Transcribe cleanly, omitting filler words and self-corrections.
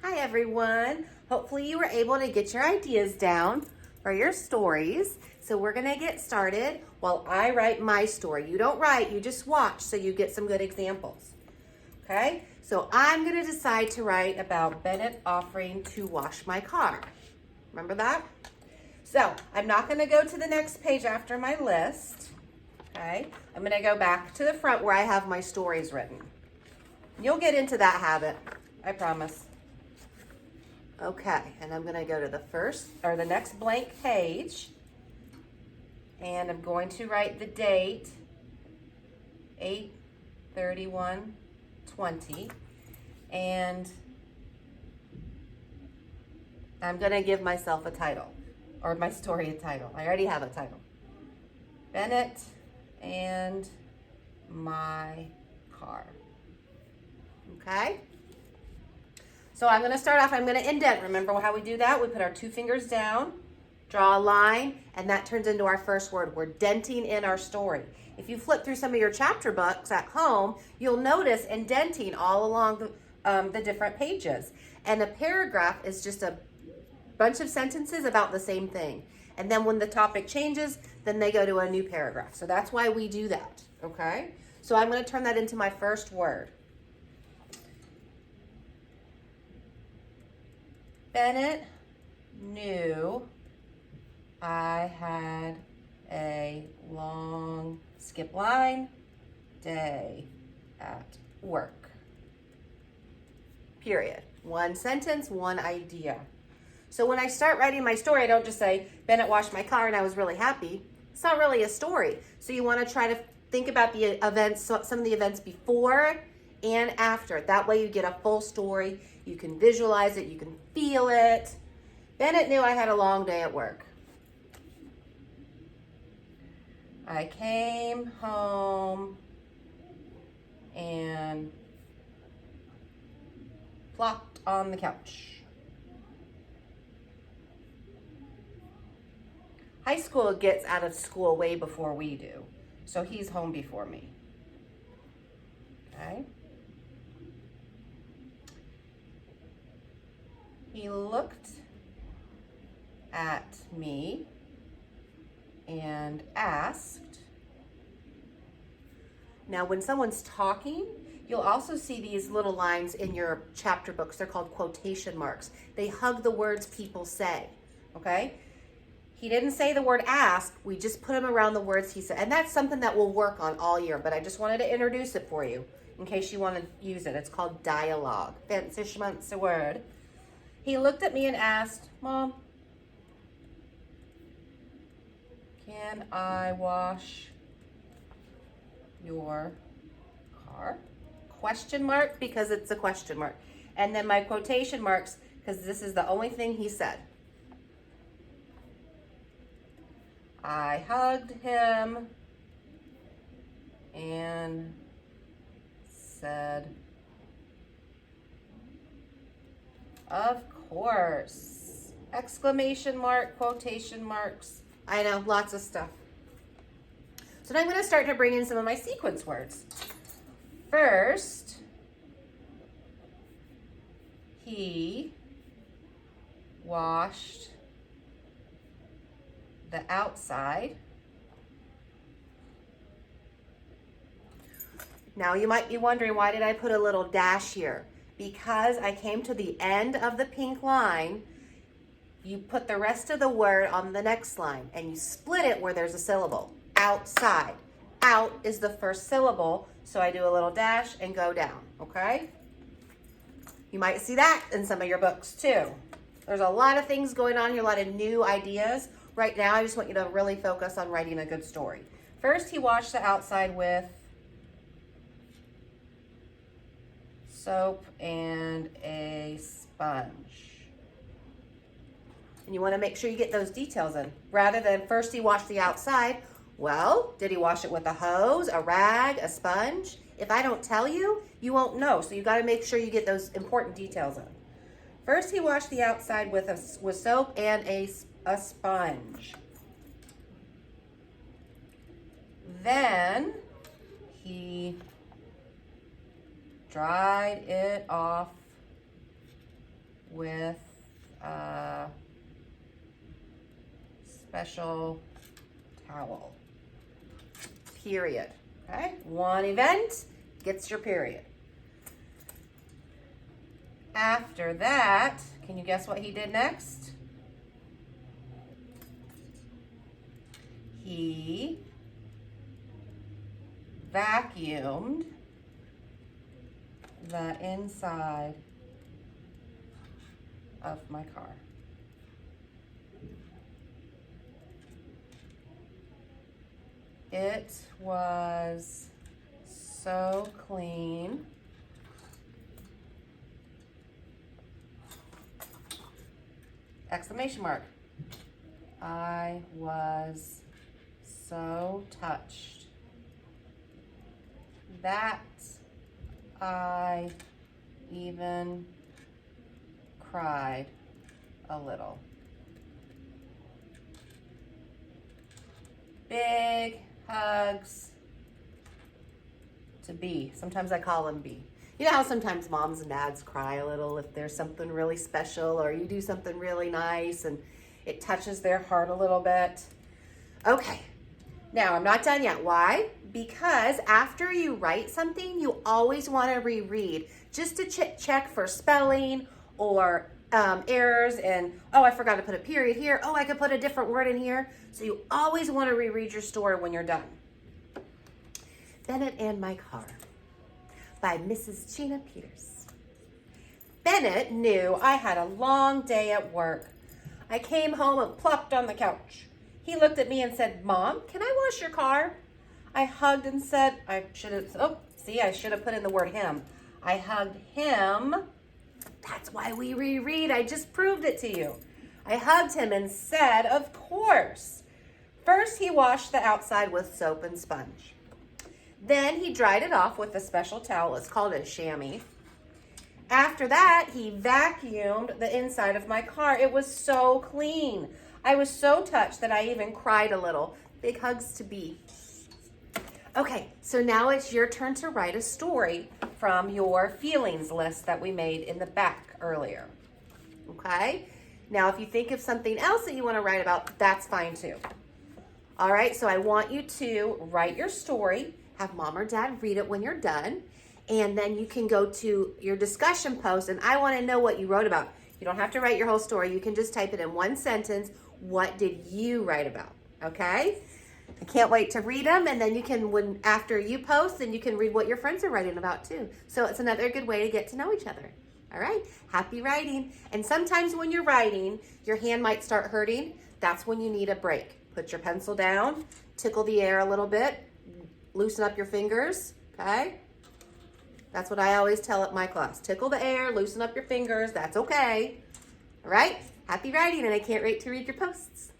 Hi everyone. Hopefully you were able to get your ideas down for your stories. So we're gonna get started while I write my story. You don't write, you just watch so you get some good examples. Okay, so I'm gonna decide to write about Bennett offering to wash my car. Remember that? So I'm not gonna go to the next page after my list. Okay, I'm gonna go back to the front where I have my stories written. You'll get into that habit, I promise. Okay, and I'm gonna go to the next blank page, and I'm going to write the date, 8/31/20, and I'm gonna give myself a title, or my story a title. I already have a title. Bennett and my car. Okay? So I'm gonna start off, I'm gonna indent. Remember how we do that? We put our 2 fingers down, draw a line, and that turns into our first word. We're denting in our story. If you flip through some of your chapter books at home, you'll notice indenting all along the different pages. And a paragraph is just a bunch of sentences about the same thing. And then when the topic changes, then they go to a new paragraph. So that's why we do that, okay? So I'm gonna turn that into my first word. Bennett knew I had a long skip line day at work. Period. One sentence, one idea. So when I start writing my story, I don't just say, Bennett washed my car and I was really happy. It's not really a story. So you want to try to think about the events, some of the events before and after. That way you get a full story. You can visualize it. You can feel it. Bennett knew I had a long day at work. I came home and flopped on the couch. High school gets out of school way before we do, so he's home before me. Okay. He looked at me and asked. Now, when someone's talking, you'll also see these little lines in your chapter books. They're called quotation marks. They hug the words people say, okay? He didn't say the word ask. We just put him around the words he said. And that's something that we'll work on all year, but I just wanted to introduce it for you in case you want to use it. It's called dialogue. Fancy schmancy word. He looked at me and asked, Mom, can I wash your car? Question mark, because it's a question mark. And then my quotation marks, because this is the only thing he said. I hugged him and said, of course. Exclamation mark, quotation marks. I know, lots of stuff. So now I'm going to start to bring in some of my sequence words. First, he washed the outside. Now you might be wondering, why did I put a little dash here? Because I came to the end of the pink line. You put the rest of the word on the next line and you split it where there's a syllable. Outside. Out is the first syllable, so I do a little dash and go down, okay? You might see that in some of your books too. There's a lot of things going on here, a lot of new ideas. Right now, I just want you to really focus on writing a good story. First, he washed the outside with soap and a sponge. And you want to make sure you get those details in. Rather than first he washed the outside, well, did he wash it with a hose, a rag, a sponge? If I don't tell you, you won't know. So you got to make sure you get those important details in. First he washed the outside with soap and a sponge. Then he dried it off with a special towel. Period. Okay? One event gets your period. After that, can you guess what he did next? He vacuumed the inside of my car. It was so clean. Exclamation mark. I was so touched that I even cried a little. Big hugs to B. Sometimes I call him B. You know how sometimes moms and dads cry a little if there's something really special or you do something really nice and it touches their heart a little bit. Okay, now I'm not done yet. Why? Because after you write something, you always want to reread just to check for spelling or errors and, oh, I forgot to put a period here. Oh, I could put a different word in here. So you always want to reread your story when you're done. Bennett and My Car by Mrs. Gina Peters. Bennett knew I had a long day at work. I came home and plopped on the couch. He looked at me and said, Mom, can I wash your car? I hugged and said, I should have put in the word him. I hugged him. That's why we reread. I just proved it to you. I hugged him and said, of course. First, he washed the outside with soap and sponge. Then he dried it off with a special towel. It's called a chamois. After that, he vacuumed the inside of my car. It was so clean. I was so touched that I even cried a little. Big hugs to B. Okay, so now it's your turn to write a story from your feelings list that we made in the back earlier. Okay? Now, if you think of something else that you want to write about, that's fine too. All right, so I want you to write your story, have mom or dad read it when you're done, and then you can go to your discussion post, and I want to know what you wrote about. You don't have to write your whole story. You can just type it in one sentence. What did you write about? Okay? I can't wait to read them, and then you can, after you post, then you can read what your friends are writing about too. So it's another good way to get to know each other. All right? Happy writing. And sometimes when you're writing, your hand might start hurting. That's when you need a break. Put your pencil down, tickle the air a little bit, loosen up your fingers, okay? That's what I always tell at my class. Tickle the air, loosen up your fingers. That's okay. All right? Happy writing, and I can't wait to read your posts.